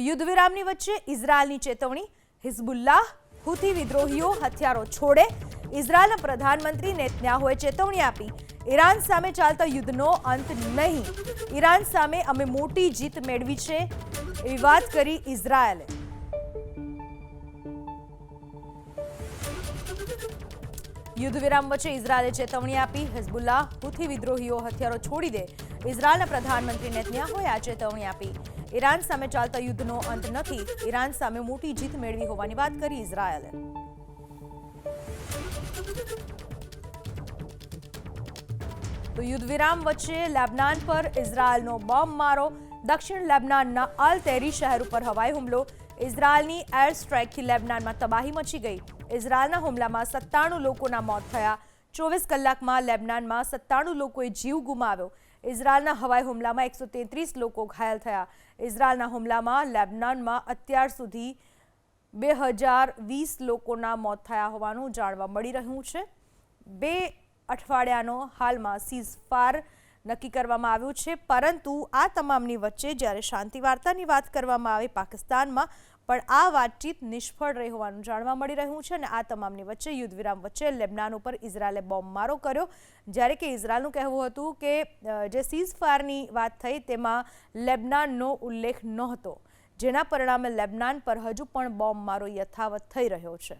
યુદ્ધ વિરામની વચ્ચે ઇઝરાયલની ચેતવણી, હિઝબુલ્લાહ હુથી વિદ્રોહીઓ હથિયારો છોડે. ઇઝરાયલના પ્રધાનમંત્રી નેતન્યાહુએ ચેતવણી આપી, ઈરાન સામે ચાલતા યુદ્ધનો અંત નહીં. ઈરાન સામે અમે મોટી જીત મેળવી છે, એવી વાત કરી ઇઝરાયલે. યુદ્ધ વિરામ વચ્ચે ઇઝરાયલે ચેતવણી આપી, હિઝબુલ્લાહ હુથી વિદ્રોહીઓ હથિયારો છોડી દે. ઇઝરાયલના પ્રધાનમંત્રી નેતન્યાહુએ આ ચેતવણી આપી. ઈરાન સામે ચાલતા યુદ્ધનો અંત નથી. ઈરાન સામે મોટી જીત મેળવી હોવાની વાત કરી ઇઝરાયલે. તો યુદ્ધ વિરામ વચ્ચે લેબનાન પર ઇઝરાયલનો બોમ્બમારો. દક્ષિણ લેબનાનના અલ તેરી શહેર ઉપર હવાઈ હુમલો. ઇઝરાયલની એર સ્ટ્રાઇકથી લેબનાનમાં તબાહી મચી ગઈ. ઇઝરાયલના હુમલામાં 97 લોકોના મોત થયા. 24 કલાકમાં લેબનાનમાં 97 લોકોએ જીવ ગુમાવ્યો. ઇઝરાયલના હવાઈ હુમલામાં 133 લોકો ઘાયલ થયા. ઇઝરાયલના હુમલામાં લેબનાનમાં અત્યાર સુધી 2020 લોકોના મોત થયા હોવાનું જાણવા મળી રહ્યું છે. 2 અઠવાડિયાનો હાલમાં સીઝફાયર નક્કી કરવામાં આવ્યું છે, પરંતુ આ તમામની વચ્ચે જ્યારે શાંતિ વાર્તાની વાત કરવામાં આવે પાકિસ્તાનમાં, પણ આ વાતચીત નિષ્ફળ રહી હોવાનું જાણવા મળી રહ્યું છે. અને આ તમામની વચ્ચે યુદ્ધ વિરામ વચ્ચે લેબનાન ઉપર ઇઝરાયલે બોમ્બમારો કર્યો, જ્યારે કે ઇઝરાયલનું કહેવું હતું કે જે સીઝફાયરની વાત થઈ તેમાં લેબનાનનો ઉલ્લેખ નહોતો, જેના પરિણામે લેબનાન પર હજુ પણ બોમ્બમારો યથાવત થઈ રહ્યો છે.